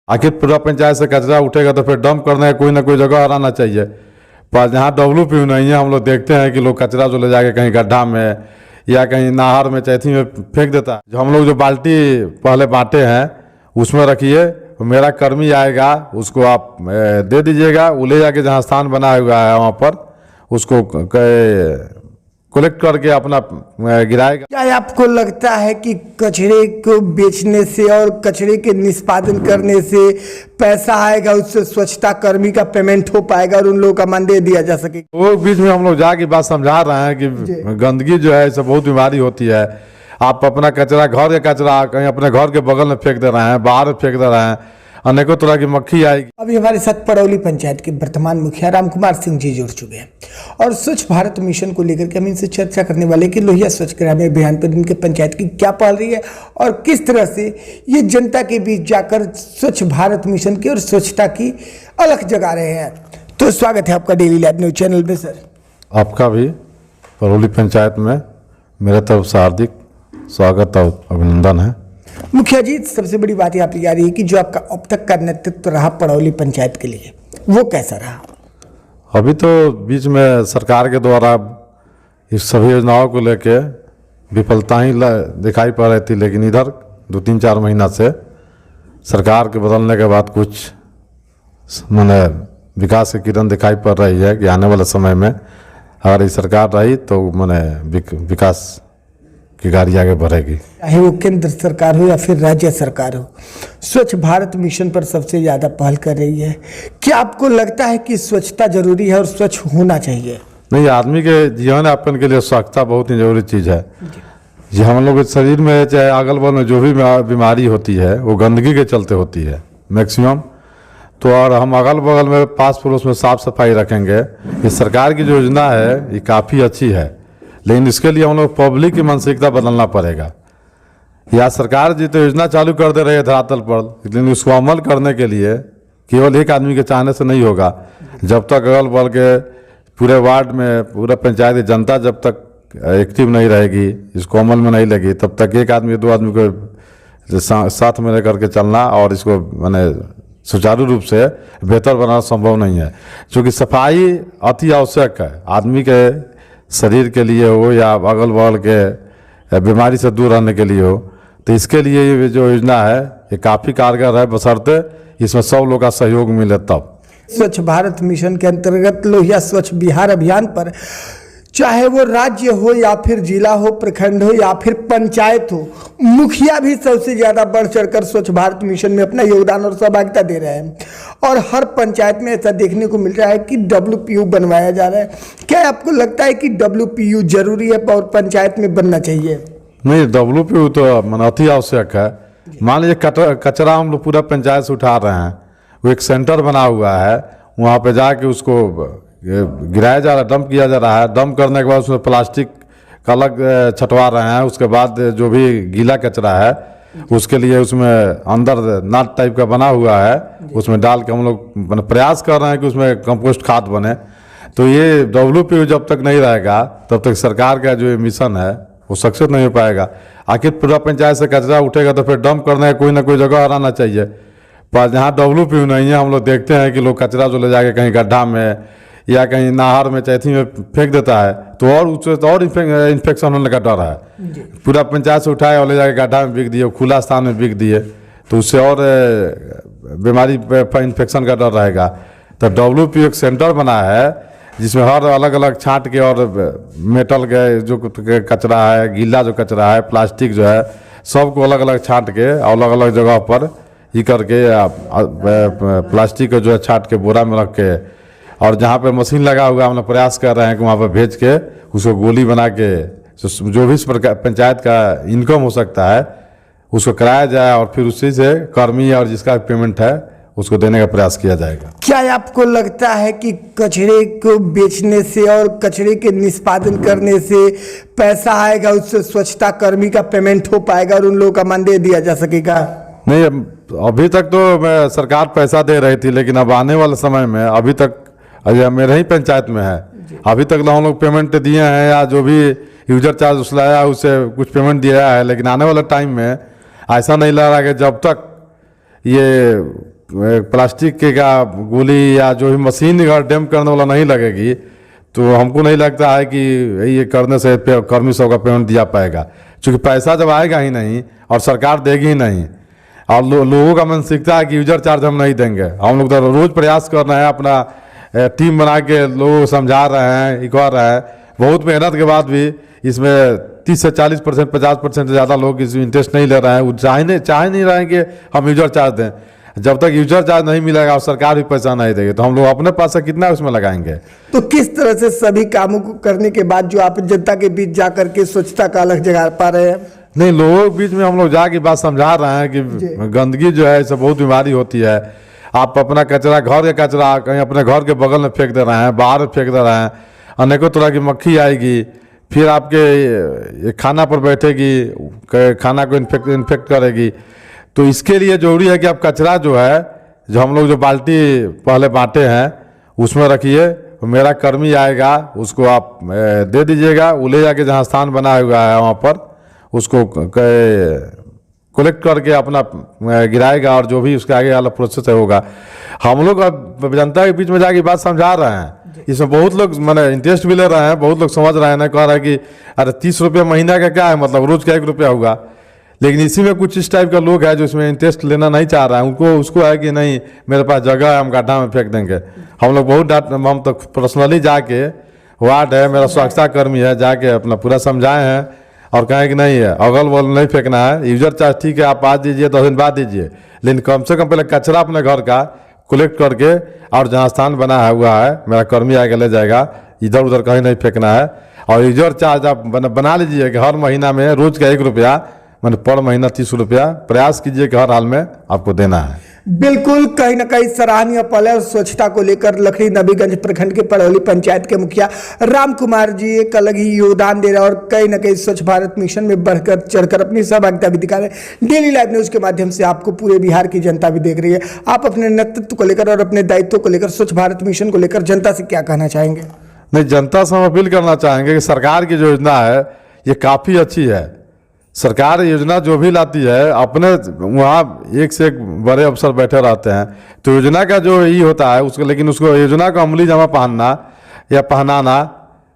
आखिर पूरा पंचायत से कचरा उठेगा तो फिर डंप करने का कोई ना कोई जगह हराना चाहिए। पर जहाँ WPU नहीं है, हम लोग देखते हैं कि लोग कचरा जो ले जाके कहीं गड्ढा में या कहीं नहर में चैथी में फेंक देता है। जो हम लोग जो बाल्टी पहले बांटे हैं उसमें रखिए, मेरा कर्मी आएगा उसको आप दे दीजिएगा, वो ले जाके जहाँ स्थान बनाया हुआ है वहाँ पर उसको कलेक्ट करके अपना गिराएगा। क्या आपको लगता है कि कचरे को बेचने से और कचरे के निष्पादन करने से पैसा आएगा, उससे स्वच्छता कर्मी का पेमेंट हो पाएगा और उन लोगों का मानदेय दिया जा सकेगा? वो बीच में हम लोग जाके बात समझा रहे हैं कि गंदगी जो है इससे बहुत बीमारी होती है। आप अपना कचरा, घर का कचरा कहीं अपने घर के बगल में फेंक दे रहे हैं, बाहर फेंक दे रहे हैं, अनेकों तरह की मक्खी आएगी। अभी हमारे साथ पड़ौली पंचायत के वर्तमान मुखिया रामकुमार सिंह जी जुड़ चुके हैं और स्वच्छ भारत मिशन को लेकर के हम इनसे चर्चा करने वाले कि लोहिया स्वच्छ ग्रामीण अभियान पर इनके पंचायत की क्या पहल रही है और किस तरह से ये जनता के बीच जाकर स्वच्छ भारत मिशन की और स्वच्छता की अलख जगा रहे हैं। तो स्वागत है आपका डेली लाइव न्यूज चैनल में सर। आपका भी पड़ौली पंचायत में मेरे तरफ से हार्दिक स्वागत और अभिनंदन है। मुखिया जी, सबसे बड़ी बात यहाँ पे आ रही है कि जो आपका अब तक का नेतृत्व रहा पड़ौली पंचायत के लिए, वो कैसा रहा? अभी तो बीच में सरकार के द्वारा इस सभी योजनाओं को लेके विफलता ही दिखाई पड़ रही थी, लेकिन इधर 2-3-4 महीना से सरकार के बदलने के बाद कुछ मैंने विकास की किरण दिखाई पड़ रही है कि आने वाले समय में अगर ये सरकार रही तो मैंने विकास की गाड़ी आगे बढ़ेगी। चाहे वो केंद्र सरकार हो या फिर राज्य सरकार हो, स्वच्छ भारत मिशन पर सबसे ज़्यादा पहल कर रही है। क्या आपको लगता है कि स्वच्छता जरूरी है और स्वच्छ होना चाहिए? नहीं, आदमी के जीवन यापन के लिए स्वच्छता बहुत ही जरूरी चीज़ है जी। हम लोग के शरीर में चाहे अगल बगल में जो भी बीमारी होती है वो गंदगी के चलते होती है मैक्सिमम। तो और हम अगल बगल में पास पड़ोस में साफ सफाई रखेंगे। ये सरकार की जो योजना है ये काफ़ी अच्छी है, लेकिन इसके लिए हम लोग पब्लिक की मानसिकता बदलना पड़ेगा। या सरकार जी तो योजना चालू कर दे रही है धरातल पर, लेकिन उसको अमल करने के लिए केवल एक आदमी के चाहने से नहीं होगा। जब तक अगल बगल के पूरे वार्ड में पूरा पंचायत की जनता जब तक एक्टिव नहीं रहेगी, इसको अमल में नहीं लगी, तब तक एक आदमी 2 आदमी को साथ में लेकर के चलना और इसको मैंने सुचारू रूप से बेहतर बनाना संभव नहीं है। क्योंकि सफाई अति आवश्यक है, आदमी के शरीर के लिए हो या अगल बगल के बीमारी से दूर रहने के लिए हो। तो इसके लिए ये जो योजना है ये काफ़ी कारगर है, बशर्ते इसमें सब लोग का सहयोग मिले तब। स्वच्छ भारत मिशन के अंतर्गत लोहिया स्वच्छ बिहार अभियान पर चाहे वो राज्य हो या फिर जिला हो, प्रखंड हो या फिर पंचायत हो, मुखिया भी सबसे ज़्यादा बढ़ चढ़कर स्वच्छ भारत मिशन में अपना योगदान और सहभागिता दे रहे हैं और हर पंचायत में ऐसा देखने को मिल रहा है कि WPU बनवाया जा रहा है। क्या आपको लगता है कि WPU जरूरी है और पंचायत में बनना चाहिए? नहीं, WPU तो मन अति आवश्यक है। मान लीजिए कचरा हम लोग पूरा पंचायत से उठा रहे हैं, वो एक सेंटर बना हुआ है, वहाँ पे जाके उसको गिराया जा रहा है, डंप किया जा रहा है। डंप करने के बाद उसमें प्लास्टिक का अलग छटवा रहे हैं। उसके बाद जो भी गीला कचरा है उसके लिए उसमें अंदर नाट टाइप का बना हुआ है, उसमें डाल के हम लोग प्रयास कर रहे हैं कि उसमें कंपोस्ट खाद बने। तो ये WPU जब तक नहीं रहेगा तब तक सरकार का जो मिशन है वो सक्सेस नहीं हो पाएगा। आखिर पूरा पंचायत से कचरा उठेगा तो फिर डंप करने का कोई ना कोई जगह हराना चाहिए। पर जहाँ WPU नहीं है, हम लोग देखते हैं कि लोग कचरा जो ले जाके कहीं गड्ढा में या कहीं नहर में चैथी में फेंक देता है, तो और उससे तो और इन्फेक्शन होने का डर है। पूरा पंचायत से उठाए और ले जाके गड्ढा में बिक दिए, खुला स्थान में बिक दिए, तो उससे और बीमारी इन्फेक्शन का डर रहेगा। तो WPU एक सेंटर बना है जिसमें हर अलग अलग छांट के और मेटल के जो कचरा है, गीला जो कचरा है, प्लास्टिक जो है, सबको अलग अलग छांट के अलग अलग जगह पर ही करके प्लास्टिक को जो है छांट के बोरा में रख के, और जहाँ पे मशीन लगा हुआ है हम लोग प्रयास कर रहे हैं कि वहाँ पर भेज के उसको गोली बना के जो भी इस प्रकार पंचायत का इनकम हो सकता है उसको कराया जाए और फिर उसी से कर्मी और जिसका पेमेंट है उसको देने का प्रयास किया जाएगा। क्या आपको लगता है कि कचरे को बेचने से और कचरे के निष्पादन करने से पैसा आएगा, उससे स्वच्छता कर्मी का पेमेंट हो पाएगा और उन लोगों का मानदेय दिया जा सकेगा? नहीं, अभी तक तो सरकार पैसा दे रही थी, लेकिन अब आने वाले समय में अभी तक मेरे ही पंचायत में है, अभी तक हम लोग पेमेंट दिए हैं या जो भी यूजर चार्ज उसलाया उससे कुछ पेमेंट दिया है। लेकिन आने वाले टाइम में ऐसा नहीं लग रहा कि जब तक ये प्लास्टिक के का गोली या जो भी मशीन अगर डैम्प करने वाला नहीं लगेगी तो हमको नहीं लगता है कि ये करने से कर्मी सब का पेमेंट दिया पाएगा, क्योंकि पैसा जब आएगा ही नहीं और सरकार देगी ही नहीं और लोगों का मानसिकता है कि यूजर चार्ज हम नहीं देंगे। हम लोग तो रोज़ प्रयास कर रहे हैं, अपना टीम बना के लोगों को समझा रहे हैं, ये कर रहे हैं, बहुत मेहनत के बाद भी इसमें 30 से 40%, 50% से ज़्यादा लोग इसमें इंटरेस्ट नहीं ले रहे हैं। वो चाह नहीं रहे हैं कि हम यूजर चार्ज दें। जब तक यूजर चार्ज नहीं मिलेगा और सरकार भी पैसा नहीं देगी तो हम लोग अपने पास से कितना उसमें लगाएंगे। तो किस तरह से सभी कामों को करने के बाद जो आप जनता के बीच जा करके स्वच्छता का अलग जगा पा रहे हैं? नहीं, लोगों के बीच में हम लोग जाके बात समझा रहे हैं कि गंदगी जो है इससे बहुत बीमारी होती है। आप अपना कचरा, घर का कचरा कहीं अपने घर के बगल में फेंक दे रहे हैं, बाहर फेंक दे रहे हैं, अनेकों तरह की मक्खी आएगी, फिर आपके खाना पर बैठेगी, खाना को इन्फेक्ट करेगी। तो इसके लिए जरूरी है कि आप कचरा जो है, जो हम लोग जो बाल्टी पहले बांटे हैं उसमें रखिए, मेरा कर्मी आएगा उसको आप दे दीजिएगा, वो ले जाके जहाँ स्थान बना हुआ है वहाँ पर उसको कलेक्ट करके अपना गिराएगा और जो भी उसके आगे वाला प्रोसेस होगा। हम लोग अब जनता के बीच में जाके बात समझा रहे हैं। इसमें बहुत लोग मैंने इंटरेस्ट भी ले रहे हैं, बहुत लोग समझ रहे हैं, ना कह रहे हैं कि अरे 30 रुपये महीना का क्या है, मतलब रोज का 1 रुपया होगा। लेकिन इसी में कुछ इस टाइप का लोग है जो इसमें इंटरेस्ट लेना नहीं चाह रहा है, उनको उसको है कि नहीं मेरे पास जगह है, हम गड्ढा में फेंक देंगे। हम लोग बहुत हम तो पर्सनली जाके वार्ड है, मेरा स्वच्छता कर्मी है, जाके अपना पूरा समझाए हैं और कहें कि नहीं है अगल बगल नहीं फेंकना है, यूजर चार्ज ठीक है आप आज दीजिए 10 दिन बाद दीजिए, लेकिन कम से कम पहले कचरा अपने घर का कलेक्ट करके और जहाँ स्थान बना हुआ है मेरा कर्मी आके ले जाएगा, इधर उधर कहीं नहीं फेंकना है। और यूजर चार्ज आप बना लीजिए कि हर महीना में रोज का 1 रुपया, मैंने पर महीना 30 रुपया प्रयास कीजिए कि हर हाल में आपको देना है। बिल्कुल, कहीं ना कहीं सराहनीय पल है। स्वच्छता को लेकर लखड़ी नबीगंज प्रखंड के पड़ौली पंचायत के मुखिया राम कुमार जी एक अलग ही योगदान दे रहे हैं और कहीं ना कहीं स्वच्छ भारत मिशन में बढ़कर चढ़कर अपनी सहभागिता भी दिखा रहे हैं। डेली लाइव न्यूज के माध्यम से आपको पूरे बिहार की जनता भी देख रही है। आप अपने नेतृत्व को लेकर और अपने दायित्व को लेकर, स्वच्छ भारत मिशन को लेकर जनता से क्या कहना चाहेंगे? नहीं, जनता से हम अपील करना चाहेंगे कि सरकार की जो योजना है ये काफ़ी अच्छी है। सरकार योजना जो भी लाती है अपने वहाँ एक से एक बड़े अफसर बैठे रहते हैं, तो योजना का जो ये होता है उसको, लेकिन उसको योजना को अमली जमा पहनना या पहनाना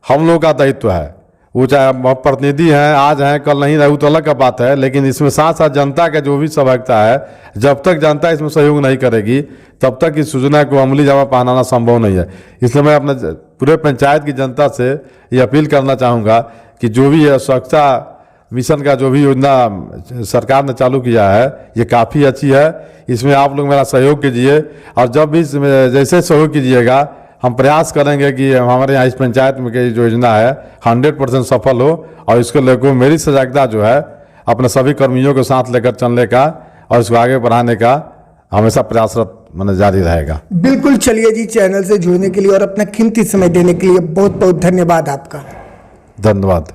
हम लोग का दायित्व है। वो चाहे प्रतिनिधि हैं, आज हैं कल नहीं रहे, वो तो अलग का बात है, लेकिन इसमें साथ साथ जनता का जो भी सहभागिता है, जब तक जनता इसमें सहयोग नहीं करेगी तब तक इस योजना को अमली जमा पहनाना संभव नहीं है। इसलिए मैं अपने पूरे पंचायत की जनता से ये अपील करना चाहूँगा कि जो भी है स्वच्छता मिशन का जो भी योजना सरकार ने चालू किया है ये काफ़ी अच्छी है। इसमें आप लोग मेरा सहयोग कीजिए और जब भी जैसे सहयोग कीजिएगा हम प्रयास करेंगे कि हमारे यहाँ इस पंचायत में की जो योजना है 100% सफल हो और इसको लेकर मेरी सजगता जो है अपने सभी कर्मियों के साथ लेकर चलने का और इसको आगे बढ़ाने का हमेशा प्रयासरत मैंने जारी रहेगा। बिल्कुल, चलिए जी, चैनल से जुड़ने के लिए और अपना कीमती समय देने के लिए बहुत बहुत धन्यवाद आपका। धन्यवाद।